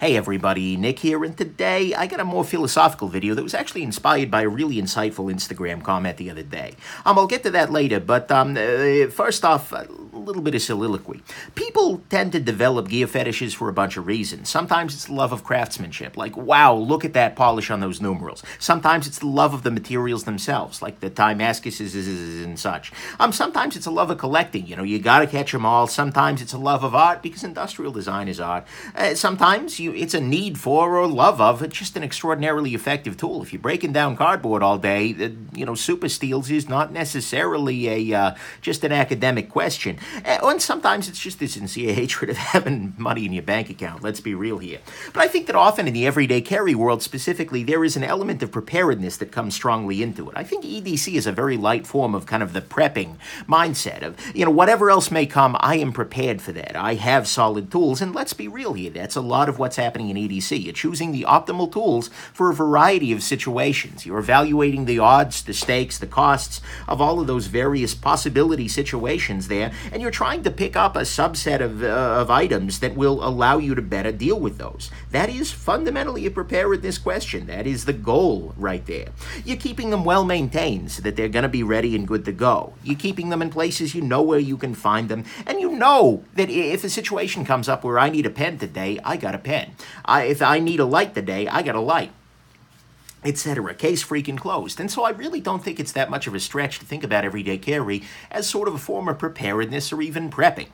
Hey everybody, Nick here, and today I got a more philosophical video that was actually inspired by a really insightful Instagram comment the other day. I'll get to that later, but first off, a little bit of soliloquy. People tend to develop gear fetishes for a bunch of reasons. Sometimes it's the love of craftsmanship, like, wow, look at that polish on those numerals. Sometimes it's the love of the materials themselves, like the Timascuses and such. Sometimes it's a love of collecting, you gotta catch them all. Sometimes it's a love of art, because industrial design is art. Sometimes it's a need for or love of just an extraordinarily effective tool. If you're breaking down cardboard all day, super steels is not necessarily just an academic question. And sometimes it's just a sincere hatred of having money in your bank account. Let's be real here. But I think that often in the everyday carry world specifically, there is an element of preparedness that comes strongly into it. I think EDC is a very light form of kind of the prepping mindset of, whatever else may come, I am prepared for that. I have solid tools, and let's be real here. That's a lot of what's happening in EDC. You're choosing the optimal tools for a variety of situations. You're evaluating the odds, the stakes, the costs of all of those various possibility situations there, and you're trying to pick up a subset of items that will allow you to better deal with those. That is fundamentally a preparedness question. That is the goal right there. You're keeping them well maintained so that they're going to be ready and good to go. You're keeping them in places you know where you can find them, and you know that if a situation comes up where I need a pen today, I got a pen. If I need a light today, I got a light, etc. Case freaking closed. And so I really don't think it's that much of a stretch to think about everyday carry as sort of a form of preparedness or even prepping.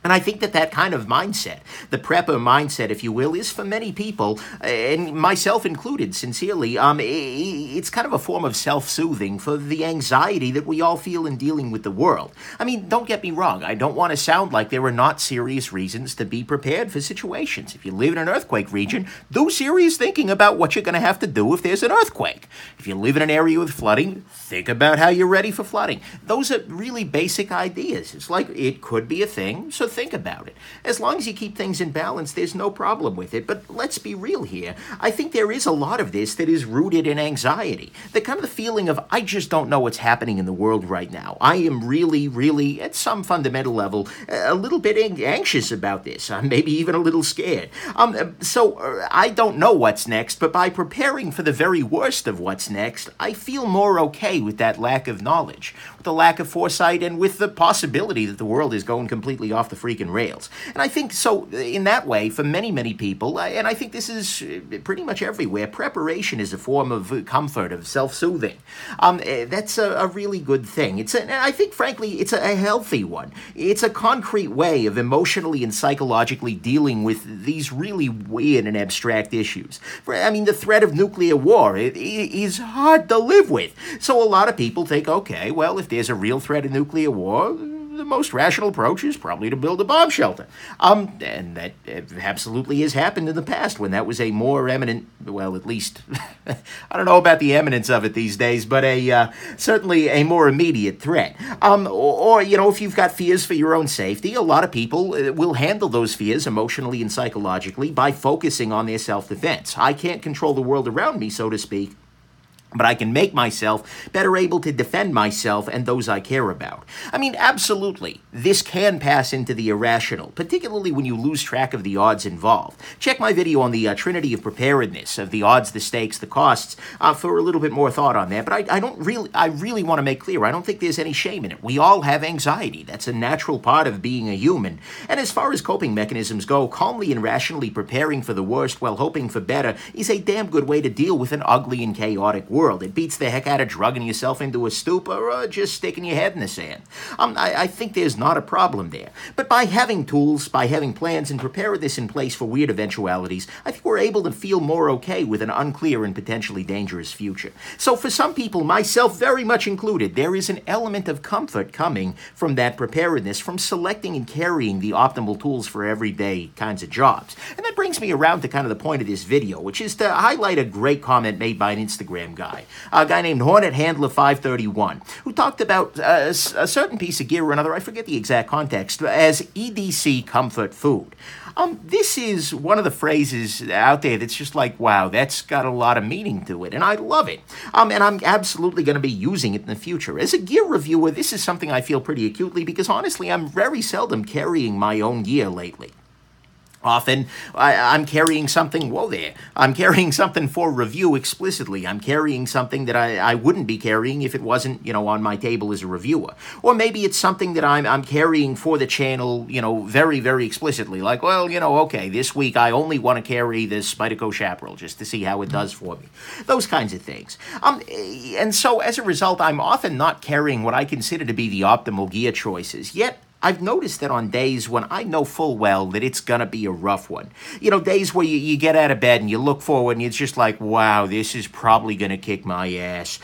And I think that kind of mindset, the prepper mindset, if you will, is for many people, and myself included, sincerely, it's kind of a form of self-soothing for the anxiety that we all feel in dealing with the world. I mean, don't get me wrong. I don't want to sound like there are not serious reasons to be prepared for situations. If you live in an earthquake region, do serious thinking about what you're going to have to do if there's an earthquake. If you live in an area with flooding, think about how you're ready for flooding. Those are really basic ideas. It's like it could be a thing, so think about it. As long as you keep things in balance, there's no problem with it. But let's be real here. I think there is a lot of this that is rooted in anxiety. The kind of the feeling of, I just don't know what's happening in the world right now. I am really, really, at some fundamental level, a little bit anxious about this. Maybe even a little scared. So I don't know what's next, but by preparing for the very worst of what's next, I feel more okay with that lack of knowledge, with the lack of foresight, and with the possibility that the world is going completely off the freaking rails. And I think so in that way, for many, many people, and I think this is pretty much everywhere, preparation is a form of comfort, of self-soothing. That's a really good thing. I think, frankly, it's a healthy one. It's a concrete way of emotionally and psychologically dealing with these really weird and abstract issues. I mean, the threat of nuclear war is hard to live with. So a lot of people think, okay, well, if there's a real threat of nuclear war, the most rational approach is probably to build a bomb shelter. And that absolutely has happened in the past when that was a more eminent, well, at least, I don't know about the eminence of it these days, but certainly a more immediate threat. Or, if you've got fears for your own safety, a lot of people will handle those fears emotionally and psychologically by focusing on their self-defense. I can't control the world around me, so to speak, but I can make myself better able to defend myself and those I care about. I mean, absolutely, this can pass into the irrational, particularly when you lose track of the odds involved. Check my video on the trinity of preparedness, of the odds, the stakes, the costs, for a little bit more thought on that. But I really want to make clear, I don't think there's any shame in it. We all have anxiety. That's a natural part of being a human. And as far as coping mechanisms go, calmly and rationally preparing for the worst while hoping for better is a damn good way to deal with an ugly and chaotic world. It beats the heck out of drugging yourself into a stupor or just sticking your head in the sand. I think there's not a problem there. But by having tools, by having plans and preparedness in place for weird eventualities, I think we're able to feel more okay with an unclear and potentially dangerous future. So for some people, myself very much included, there is an element of comfort coming from that preparedness, from selecting and carrying the optimal tools for everyday kinds of jobs. And that brings me around to kind of the point of this video, which is to highlight a great comment made by an Instagram guy. A guy named Hornet Handler 531, who talked about a certain piece of gear or another, I forget the exact context, as EDC comfort food. This is one of the phrases out there that's just like, wow, that's got a lot of meaning to it, and I love it. And I'm absolutely going to be using it in the future. As a gear reviewer, this is something I feel pretty acutely because, honestly, I'm very seldom carrying my own gear lately. Often, I'm carrying something, whoa there, I'm carrying something for review explicitly. I'm carrying something that I wouldn't be carrying if it wasn't, on my table as a reviewer. Or maybe it's something that I'm carrying for the channel, very, very explicitly. Like, well, okay, this week I only want to carry this Spyderco Chaparral just to see how it does for me. Those kinds of things. And so, as a result, I'm often not carrying what I consider to be the optimal gear choices. Yet, I've noticed that on days when I know full well that it's going to be a rough one, days where you get out of bed and you look forward and it's just like, wow, this is probably going to kick my ass.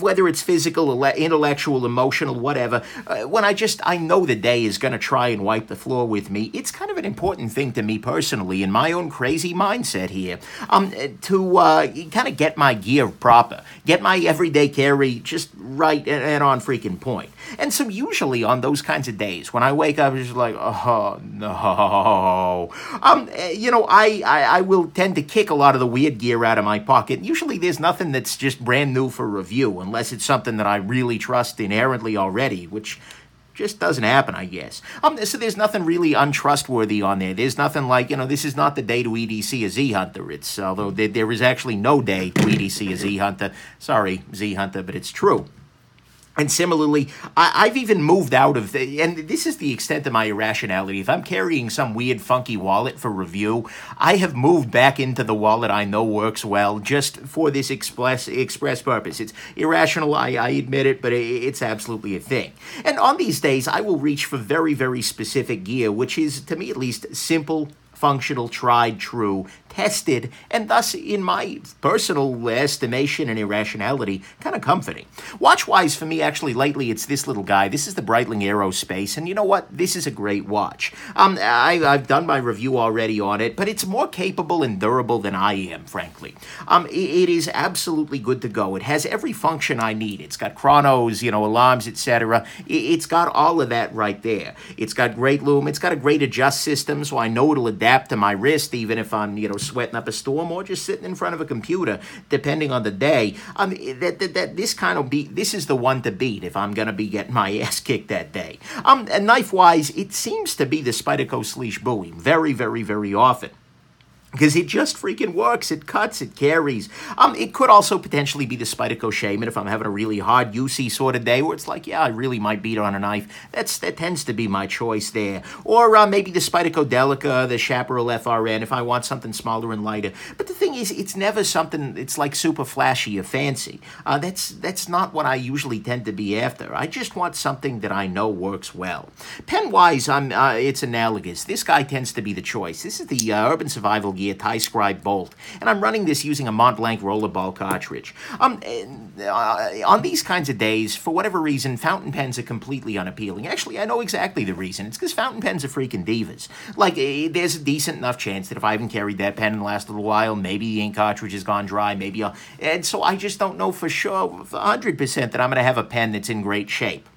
Whether it's physical, intellectual, emotional, whatever, when I know the day is going to try and wipe the floor with me, it's kind of an important thing to me personally in my own crazy mindset here, to kind of get my gear proper, get my everyday carry just right and on freaking point. And so usually on those kinds of days, when I wake up, it's just like, oh, no. I will tend to kick a lot of the weird gear out of my pocket. Usually there's nothing that's just brand new for review, unless it's something that I really trust inherently already, which just doesn't happen, I guess. So there's nothing really untrustworthy on there. There's nothing like, this is not the day to EDC a Z-Hunter. Although there is actually no day to EDC a Z-Hunter. Sorry, Z-Hunter, but it's true. And similarly, I've even moved out of and this is the extent of my irrationality. If I'm carrying some weird, funky wallet for review, I have moved back into the wallet I know works well just for this express purpose. It's irrational, I admit it, but it's absolutely a thing. And on these days, I will reach for very, very specific gear, which is, to me at least, simple, functional, tried, true, tested, and thus, in my personal estimation and irrationality, kind of comforting. Watch-wise, for me, actually, lately, it's this little guy. This is the Breitling Aerospace, and you know what? This is a great watch. I've done my review already on it, but it's more capable and durable than I am, frankly. It is absolutely good to go. It has every function I need. It's got chronos, alarms, etc. It's got all of that right there. It's got great lume. It's got a great adjust system, so I know it'll adapt to my wrist, even if I'm, sweating up a storm or just sitting in front of a computer, depending on the day. This is the one to beat if I'm going to be getting my ass kicked that day. And knife-wise, it seems to be the Spyderco Sleesh Bowie very, very, very often. Because it just freaking works. It cuts, it carries. It could also potentially be the Spyderco Shaman if I'm having a really hard UC sort of day where it's like, yeah, I really might beat on a knife. That tends to be my choice there. Or maybe the Spyderco Delica, the Chaparral FRN if I want something smaller and lighter. But the thing is, it's never something it's like super flashy or fancy. That's not what I usually tend to be after. I just want something that I know works well. Pen-wise, it's analogous. This guy tends to be the choice. This is the Urban Survival Gear Tie Scribe Bolt, and I'm running this using a Mont Blanc rollerball cartridge. On these kinds of days, for whatever reason, fountain pens are completely unappealing. Actually, I know exactly the reason. It's because fountain pens are freaking divas. Like, there's a decent enough chance that if I haven't carried that pen in the last little while, maybe the ink cartridge has gone dry, and so I just don't know for sure, 100%, that I'm going to have a pen that's in great shape.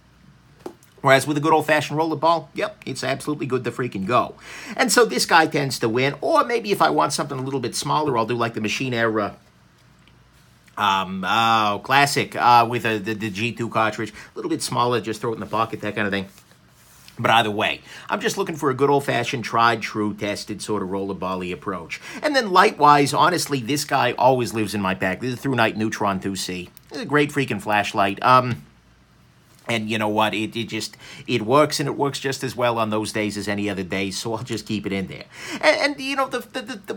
Whereas with a good old-fashioned rollerball, yep, it's absolutely good to freaking go. And so this guy tends to win. Or maybe if I want something a little bit smaller, I'll do like the Machine Era Classic with the G2 cartridge. A little bit smaller, just throw it in the pocket, that kind of thing. But either way, I'm just looking for a good old-fashioned, tried, true, tested sort of rollerball-y approach. And then light-wise, honestly, this guy always lives in my bag. This is a Through Night Neutron 2C. This is a great freaking flashlight. And you know what, it works, and it works just as well on those days as any other days, so I'll just keep it in there. And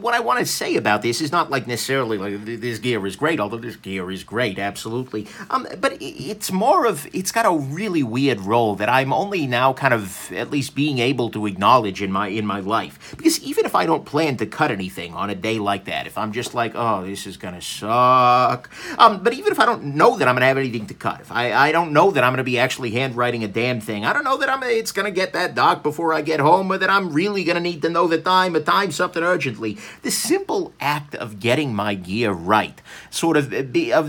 what I want to say about this is not like necessarily like this gear is great, although this gear is great, absolutely. But it's more of, it's got a really weird role that I'm only now kind of at least being able to acknowledge in my life. Because even if I don't plan to cut anything on a day like that, if I'm just like, oh, this is gonna suck. But even if I don't know that I'm gonna have anything to cut, if I don't know that I'm gonna be actually handwriting a damn thing. I don't know that it's going to get that dark before I get home, or that I'm really going to need to know the time or time something urgently. The simple act of getting my gear right, sort of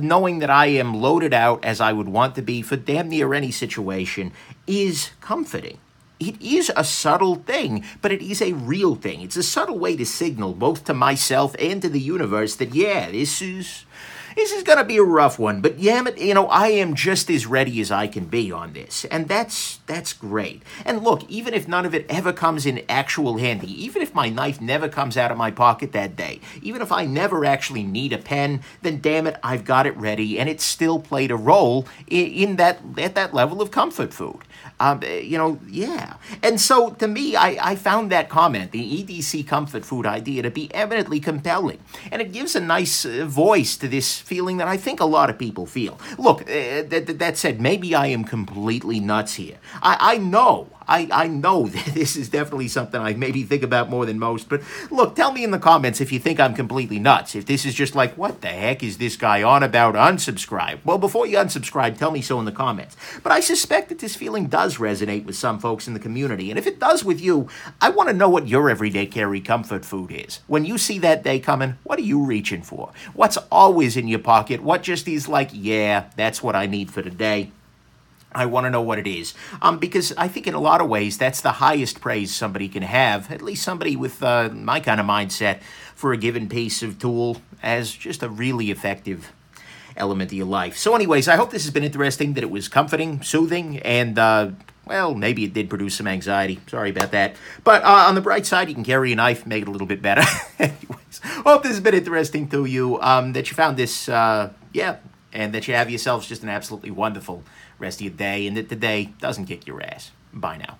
knowing that I am loaded out as I would want to be for damn near any situation, is comforting. It is a subtle thing, but it is a real thing. It's a subtle way to signal both to myself and to the universe that, yeah, this is This is going to be a rough one, but damn it, I am just as ready as I can be on this, and that's great. And look, even if none of it ever comes in actual handy, even if my knife never comes out of my pocket that day, even if I never actually need a pen, then damn it, I've got it ready, and it still played a role at that level of comfort food. Yeah. And so, to me, I found that comment, the EDC comfort food idea, to be eminently compelling. And it gives a nice voice to this feeling that I think a lot of people feel. Look, that said, maybe I am completely nuts here. I know that this is definitely something I maybe think about more than most, but look, tell me in the comments if you think I'm completely nuts, if this is just like, what the heck is this guy on about? Unsubscribe. Well, before you unsubscribe, tell me so in the comments. But I suspect that this feeling does resonate with some folks in the community, and if it does with you, I want to know what your everyday carry comfort food is. When you see that day coming, what are you reaching for? What's always in your pocket? What just is like, yeah, that's what I need for today? I want to know what it is, because I think in a lot of ways that's the highest praise somebody can have, at least somebody with my kind of mindset, for a given piece of tool as just a really effective element of your life. So anyways, I hope this has been interesting, that it was comforting, soothing, and well, maybe it did produce some anxiety. Sorry about that. But on the bright side, you can carry a knife, make it a little bit better. Anyways, hope this has been interesting to you, that you found this, and that you have yourselves just an absolutely wonderful rest of your day, and that the day doesn't kick your ass. Bye now.